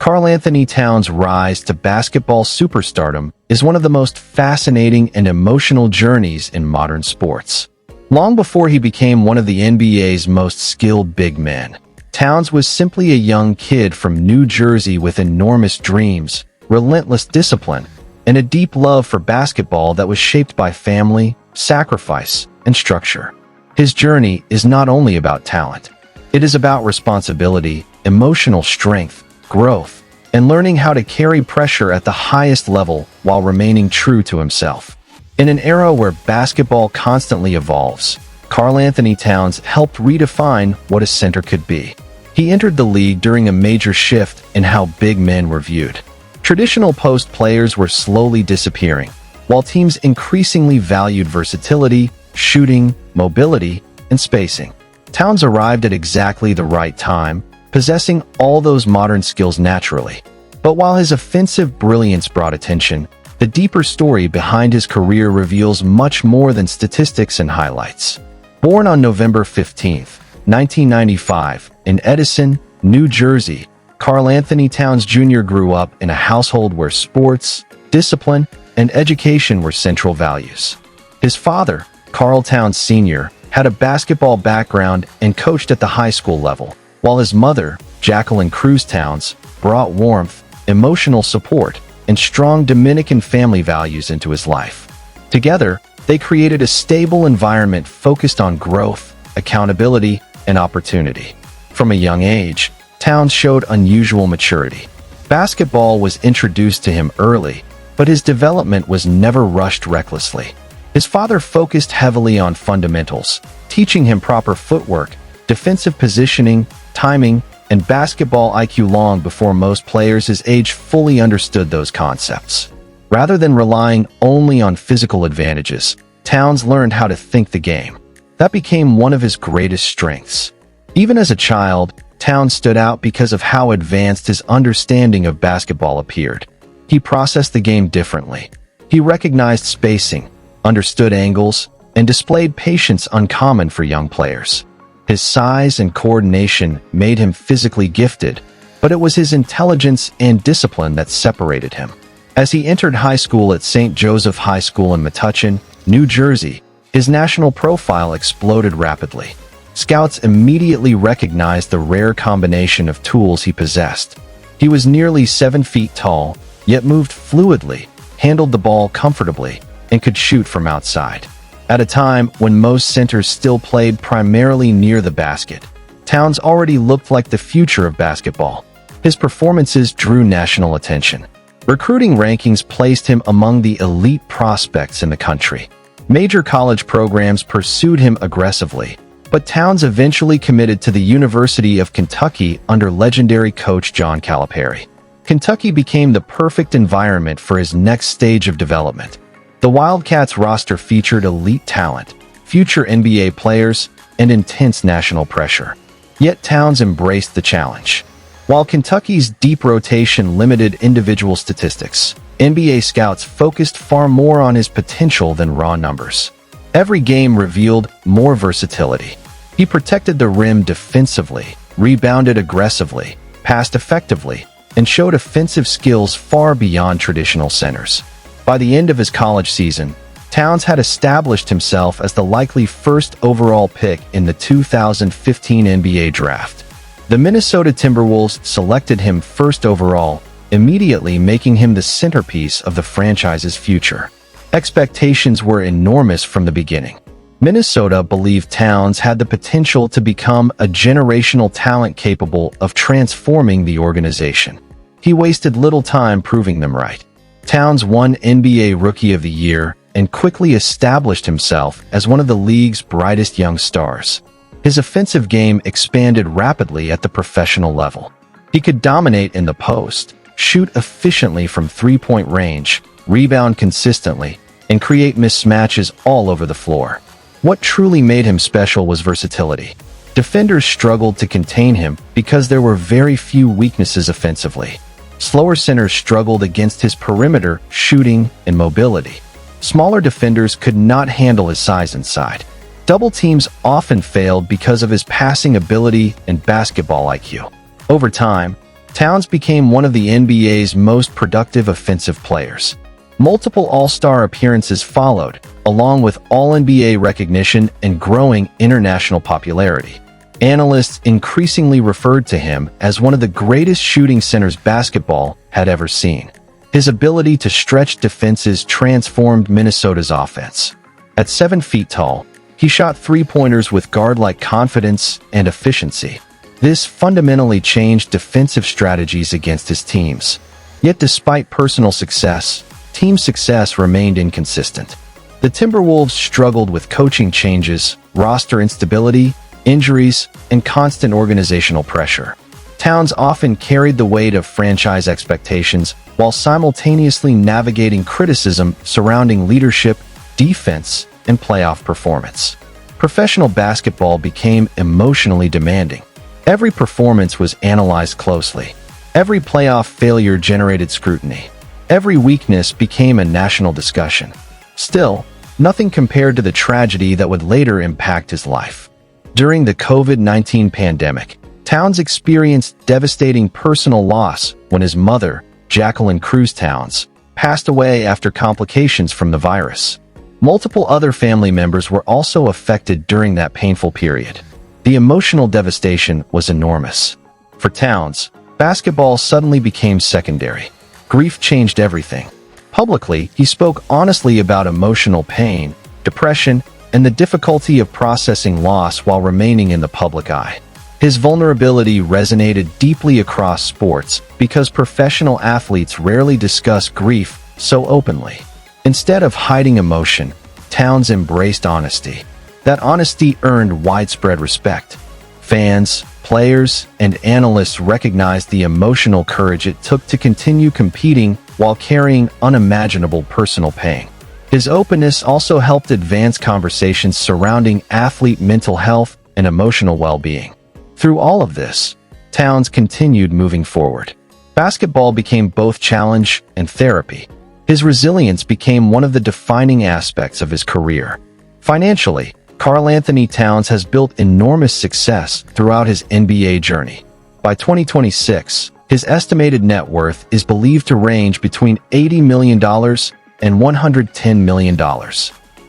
Karl-Anthony Towns' rise to basketball superstardom is one of the most fascinating and emotional journeys in modern sports. Long before he became one of the NBA's most skilled big men, Towns was simply a young kid from New Jersey with enormous dreams, relentless discipline, and a deep love for basketball that was shaped by family, sacrifice, and structure. His journey is not only about talent. It is about responsibility, emotional strength, growth, and learning how to carry pressure at the highest level while remaining true to himself. In an era where basketball constantly evolves, Karl-Anthony Towns helped redefine what a center could be. He entered the league during a major shift in how big men were viewed. Traditional post players were slowly disappearing, while teams increasingly valued versatility, shooting, mobility, and spacing. Towns arrived at exactly the right time, possessing all those modern skills naturally. But while his offensive brilliance brought attention, the deeper story behind his career reveals much more than statistics and highlights. Born on November 15, 1995, in Edison, New Jersey, Karl-Anthony Towns Jr. grew up in a household where sports, discipline, and education were central values. His father, Karl Towns Sr., had a basketball background and coached at the high school level, while his mother, Jacqueline Cruz Towns, brought warmth, emotional support, and strong Dominican family values into his life. Together, they created a stable environment focused on growth, accountability, and opportunity. From a young age, Towns showed unusual maturity. Basketball was introduced to him early, but his development was never rushed recklessly. His father focused heavily on fundamentals, teaching him proper footwork, defensive positioning, timing, and basketball IQ long before most players his age fully understood those concepts. Rather than relying only on physical advantages, Towns learned how to think the game. That became one of his greatest strengths. Even as a child, Towns stood out because of how advanced his understanding of basketball appeared. He processed the game differently. He recognized spacing, understood angles, and displayed patience uncommon for young players. His size and coordination made him physically gifted, but it was his intelligence and discipline that separated him. As he entered high school at St. Joseph High School in Metuchen, New Jersey, his national profile exploded rapidly. Scouts immediately recognized the rare combination of tools he possessed. He was nearly 7 feet tall, yet moved fluidly, handled the ball comfortably, and could shoot from outside. At a time when most centers still played primarily near the basket, Towns already looked like the future of basketball. His performances drew national attention. Recruiting rankings placed him among the elite prospects in the country. Major college programs pursued him aggressively, but Towns eventually committed to the University of Kentucky under legendary coach John Calipari. Kentucky became the perfect environment for his next stage of development. The Wildcats roster featured elite talent, future NBA players, and intense national pressure. Yet Towns embraced the challenge. While Kentucky's deep rotation limited individual statistics, NBA scouts focused far more on his potential than raw numbers. Every game revealed more versatility. He protected the rim defensively, rebounded aggressively, passed effectively, and showed offensive skills far beyond traditional centers. By the end of his college season, Towns had established himself as the likely first overall pick in the 2015 NBA draft. The Minnesota Timberwolves selected him first overall, immediately making him the centerpiece of the franchise's future. Expectations were enormous from the beginning. Minnesota believed Towns had the potential to become a generational talent capable of transforming the organization. He wasted little time proving them right. Towns won NBA Rookie of the Year and quickly established himself as one of the league's brightest young stars. His offensive game expanded rapidly at the professional level. He could dominate in the post, shoot efficiently from three-point range, rebound consistently, and create mismatches all over the floor. What truly made him special was versatility. Defenders struggled to contain him because there were very few weaknesses offensively. Slower centers struggled against his perimeter shooting and mobility. Smaller defenders could not handle his size inside. Double teams often failed because of his passing ability and basketball IQ. Over time, Towns became one of the NBA's most productive offensive players. Multiple All-Star appearances followed, along with All-NBA recognition and growing international popularity. Analysts increasingly referred to him as one of the greatest shooting centers basketball had ever seen. His ability to stretch defenses transformed Minnesota's offense. At 7 feet tall, he shot three-pointers with guard-like confidence and efficiency. This fundamentally changed defensive strategies against his teams. Yet despite personal success, team success remained inconsistent. The Timberwolves struggled with coaching changes, roster instability, injuries, and constant organizational pressure. Towns often carried the weight of franchise expectations while simultaneously navigating criticism surrounding leadership, defense, and playoff performance. Professional basketball became emotionally demanding. Every performance was analyzed closely. Every playoff failure generated scrutiny. Every weakness became a national discussion. Still, nothing compared to the tragedy that would later impact his life. During the COVID-19 pandemic, Towns experienced devastating personal loss when his mother, Jacqueline Cruz Towns, passed away after complications from the virus. Multiple other family members were also affected during that painful period. The emotional devastation was enormous. For Towns, basketball suddenly became secondary. Grief changed everything. Publicly, he spoke honestly about emotional pain, depression, and the difficulty of processing loss while remaining in the public eye. His vulnerability resonated deeply across sports because professional athletes rarely discuss grief so openly. Instead of hiding emotion, Towns embraced honesty. That honesty earned widespread respect. Fans, players, and analysts recognized the emotional courage it took to continue competing while carrying unimaginable personal pain. His openness also helped advance conversations surrounding athlete mental health and emotional well-being. Through all of this, Towns continued moving forward. Basketball became both challenge and therapy. His resilience became one of the defining aspects of his career. Financially, Karl-Anthony Towns has built enormous success throughout his NBA journey. By 2026, his estimated net worth is believed to range between $80 million and $110 million.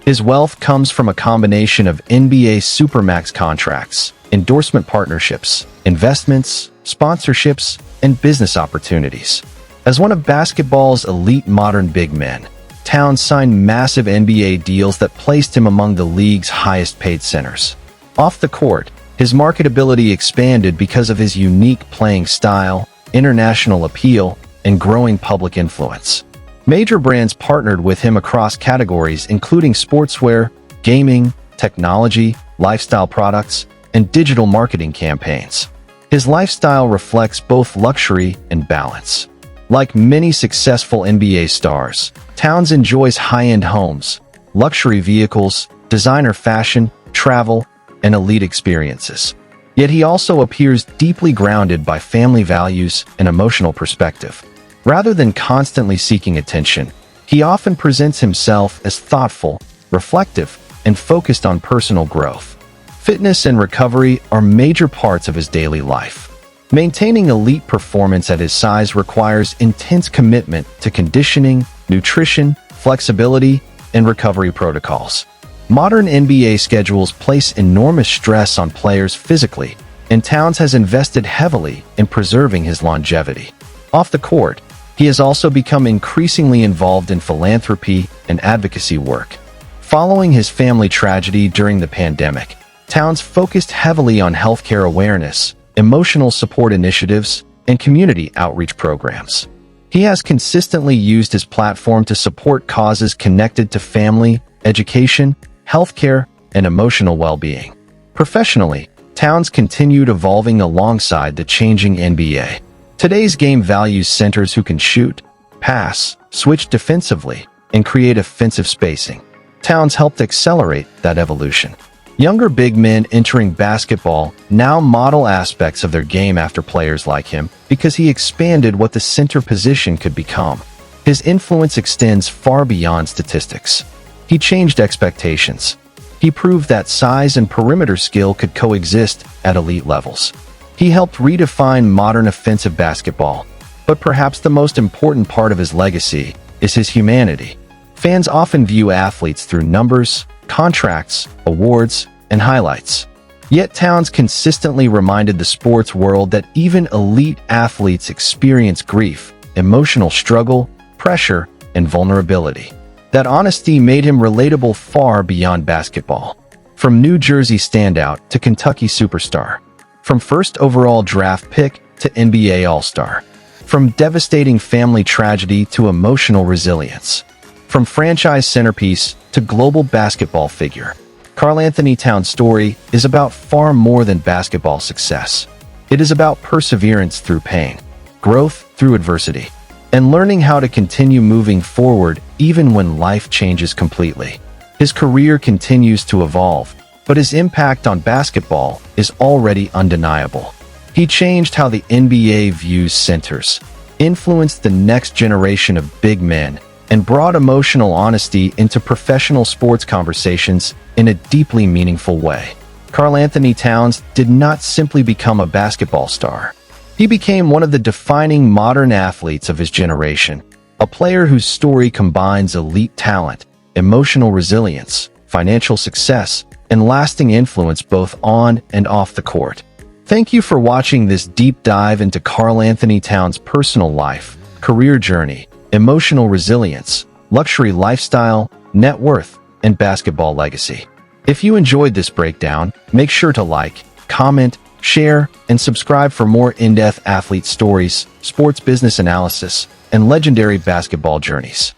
His wealth comes from a combination of NBA Supermax contracts, endorsement partnerships, investments, sponsorships, and business opportunities. As one of basketball's elite modern big men, Towns signed massive NBA deals that placed him among the league's highest-paid centers. Off the court, his marketability expanded because of his unique playing style, international appeal, and growing public influence. Major brands partnered with him across categories including sportswear, gaming, technology, lifestyle products, and digital marketing campaigns. His lifestyle reflects both luxury and balance. Like many successful NBA stars, Towns enjoys high-end homes, luxury vehicles, designer fashion, travel, and elite experiences. Yet he also appears deeply grounded by family values and emotional perspective. Rather than constantly seeking attention, he often presents himself as thoughtful, reflective, and focused on personal growth. Fitness and recovery are major parts of his daily life. Maintaining elite performance at his size requires intense commitment to conditioning, nutrition, flexibility, and recovery protocols. Modern NBA schedules place enormous stress on players physically, and Towns has invested heavily in preserving his longevity. Off the court, he has also become increasingly involved in philanthropy and advocacy work. Following his family tragedy during the pandemic, Towns focused heavily on healthcare awareness, emotional support initiatives, and community outreach programs. He has consistently used his platform to support causes connected to family, education, healthcare, and emotional well-being. Professionally, Towns continued evolving alongside the changing NBA. Today's game values centers who can shoot, pass, switch defensively, and create offensive spacing. Towns helped accelerate that evolution. Younger big men entering basketball now model aspects of their game after players like him because he expanded what the center position could become. His influence extends far beyond statistics. He changed expectations. He proved that size and perimeter skill could coexist at elite levels. He helped redefine modern offensive basketball, but perhaps the most important part of his legacy is his humanity. Fans often view athletes through numbers, contracts, awards, and highlights. Yet Towns consistently reminded the sports world that even elite athletes experience grief, emotional struggle, pressure, and vulnerability. That honesty made him relatable far beyond basketball. From New Jersey standout to Kentucky superstar. From first overall draft pick to NBA All-Star. From devastating family tragedy to emotional resilience. From franchise centerpiece to global basketball figure. Karl-Anthony Towns' story is about far more than basketball success. It is about perseverance through pain, growth through adversity, and learning how to continue moving forward even when life changes completely. His career continues to evolve, but his impact on basketball is already undeniable. He changed how the NBA views centers, influenced the next generation of big men, and brought emotional honesty into professional sports conversations in a deeply meaningful way. Karl-Anthony Towns did not simply become a basketball star. He became one of the defining modern athletes of his generation, a player whose story combines elite talent, emotional resilience, financial success, and lasting influence both on and off the court. Thank you for watching this deep dive into Karl-Anthony Towns' personal life, career journey, emotional resilience, luxury lifestyle, net worth, and basketball legacy. If you enjoyed this breakdown, make sure to like, comment, share, and subscribe for more in-depth athlete stories, sports business analysis, and legendary basketball journeys.